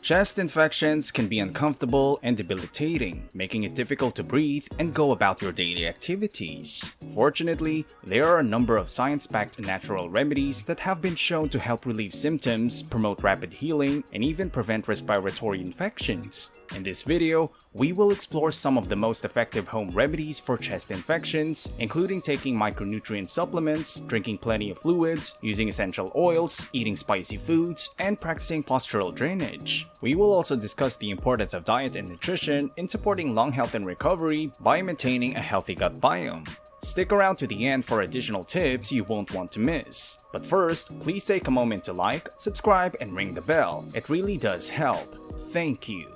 Chest infections can be uncomfortable and debilitating, making it difficult to breathe and go about your daily activities. Fortunately, there are a number of science-backed natural remedies that have been shown to help relieve symptoms, promote rapid healing, and even prevent respiratory infections. In this video, we will explore some of the most effective home remedies for chest infections, including taking micronutrient supplements, drinking plenty of fluids, using essential oils, eating spicy foods, and practicing postural drainage. We will also discuss the importance of diet and nutrition in supporting lung health and recovery by maintaining a healthy gut biome. Stick around to the end for additional tips you won't want to miss. But first, please take a moment to like, subscribe, and ring the bell. It really does help. Thank you.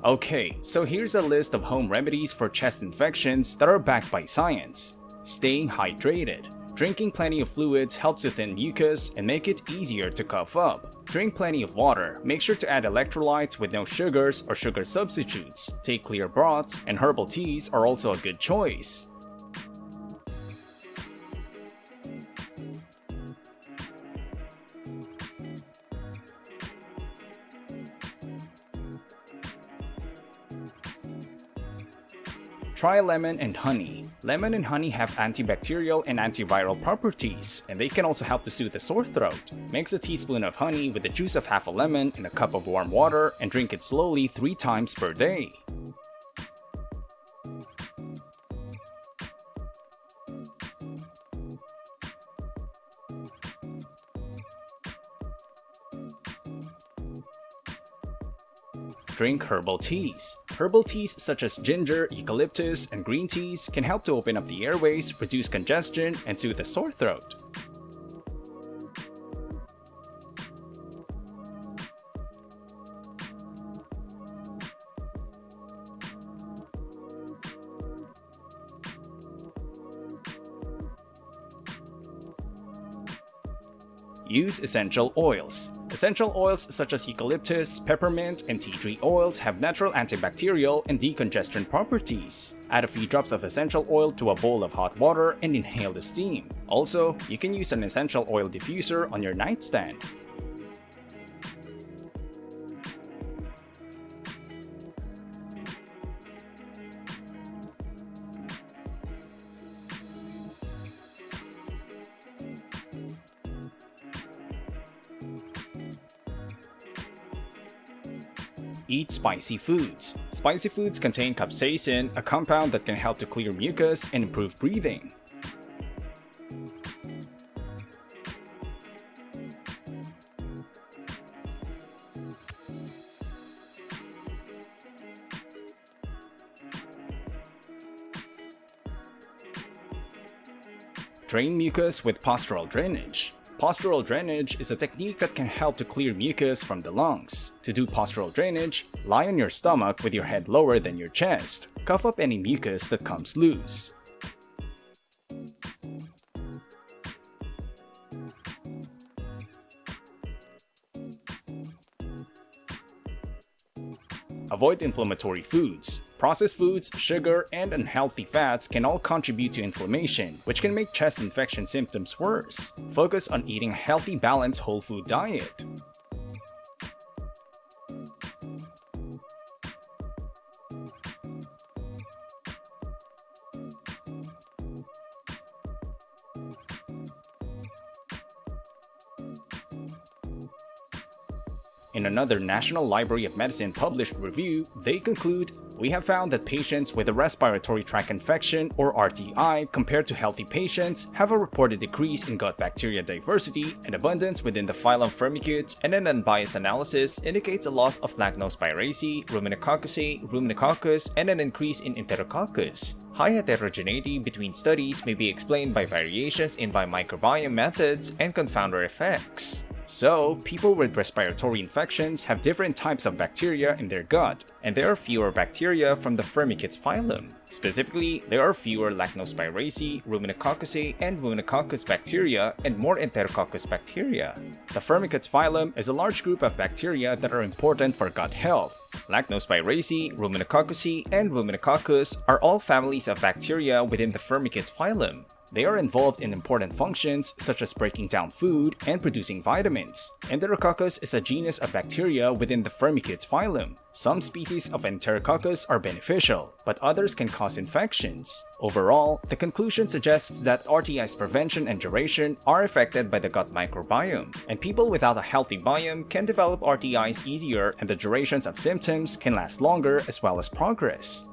Okay, so here's a list of home remedies for chest infections that are backed by science. Staying hydrated. Drinking plenty of fluids helps to thin mucus and make it easier to cough up. Drink plenty of water. Make sure to add electrolytes with no sugars or sugar substitutes. Take clear broths, and herbal teas are also a good choice. Try lemon and honey. Lemon and honey have antibacterial and antiviral properties, and they can also help to soothe a sore throat. Mix a teaspoon of honey with the juice of half a lemon in a cup of warm water and drink it slowly 3 times per day. Drink herbal teas. Herbal teas such as ginger, eucalyptus, and green teas can help to open up the airways, reduce congestion, and soothe a sore throat. Use essential oils. Essential oils such as eucalyptus, peppermint, and tea tree oils have natural antibacterial and decongestant properties. Add a few drops of essential oil to a bowl of hot water and inhale the steam. Also, you can use an essential oil diffuser on your nightstand. Eat spicy foods. Spicy foods contain capsaicin, a compound that can help to clear mucus and improve breathing. Drain mucus with postural drainage. Postural drainage is a technique that can help to clear mucus from the lungs. To do postural drainage, lie on your stomach with your head lower than your chest. Cough up any mucus that comes loose. Avoid inflammatory foods. Processed foods, sugar, and unhealthy fats can all contribute to inflammation, which can make chest infection symptoms worse. Focus on eating a healthy, balanced whole food diet. In another National Library of Medicine published review, they conclude, "We have found that patients with a respiratory tract infection or RTI compared to healthy patients have a reported decrease in gut bacteria diversity and abundance within the phylum Firmicutes, and an unbiased analysis indicates a loss of Lactobacillus, Ruminococcus, and an increase in Enterococcus. High heterogeneity between studies may be explained by variations in microbiome methods and confounder effects." So, people with respiratory infections have different types of bacteria in their gut, and there are fewer bacteria from the Firmicutes phylum. Specifically, there are fewer Lactobacillus, Ruminococcus, and Ruminococcus bacteria and more Enterococcus bacteria. The Firmicutes phylum is a large group of bacteria that are important for gut health. Lactospiraceae, Ruminococcusi, and Ruminococcus are all families of bacteria within the Firmicutes phylum. They are involved in important functions such as breaking down food and producing vitamins. Enterococcus is a genus of bacteria within the Firmicutes phylum. Some species of Enterococcus are beneficial, but others can cause infections. Overall, the conclusion suggests that RTIs prevention and duration are affected by the gut microbiome, and people without a healthy biome can develop RTIs easier and the durations of symptoms can last longer as well as progress.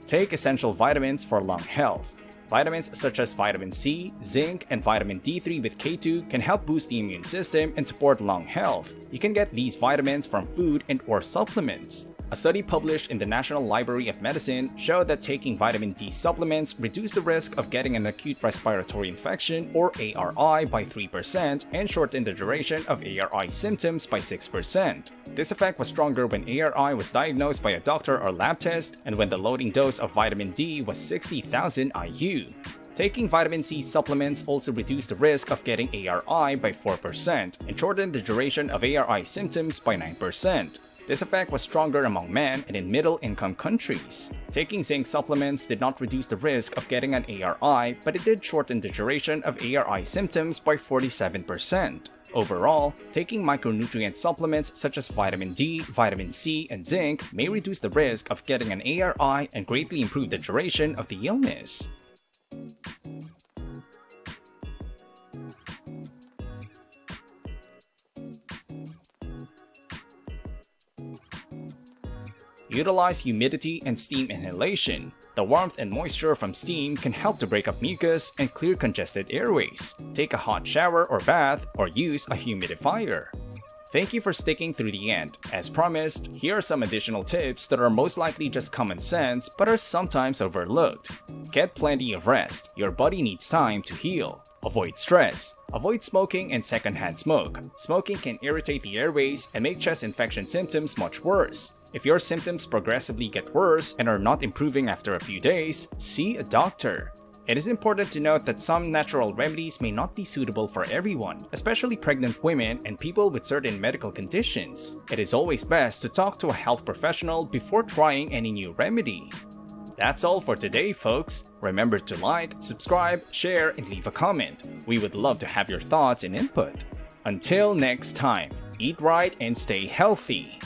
Take essential vitamins for lung health. Vitamins such as vitamin C, zinc, and vitamin D3 with K2 can help boost the immune system and support lung health. You can get these vitamins from food and/or supplements. A study published in the National Library of Medicine showed that taking vitamin D supplements reduced the risk of getting an acute respiratory infection or ARI by 3% and shortened the duration of ARI symptoms by 6%. This effect was stronger when ARI was diagnosed by a doctor or lab test and when the loading dose of vitamin D was 60,000 IU. Taking vitamin C supplements also reduced the risk of getting ARI by 4% and shortened the duration of ARI symptoms by 9%. This effect was stronger among men and in middle-income countries. Taking zinc supplements did not reduce the risk of getting an ARI, but it did shorten the duration of ARI symptoms by 47%. Overall, taking micronutrient supplements such as vitamin D, vitamin C, and zinc may reduce the risk of getting an ARI and greatly improve the duration of the illness. Utilize humidity and steam inhalation. The warmth and moisture from steam can help to break up mucus and clear congested airways. Take a hot shower or bath, or use a humidifier. Thank you for sticking through the end. As promised, here are some additional tips that are most likely just common sense but are sometimes overlooked. Get plenty of rest. Your body needs time to heal. Avoid stress. Avoid smoking and secondhand smoke. Smoking can irritate the airways and make chest infection symptoms much worse. If your symptoms progressively get worse and are not improving after a few days, see a doctor. It is important to note that some natural remedies may not be suitable for everyone, especially pregnant women and people with certain medical conditions. It is always best to talk to a health professional before trying any new remedy. That's all for today, folks. Remember to like, subscribe, share, and leave a comment. We would love to have your thoughts and input. Until next time, eat right and stay healthy.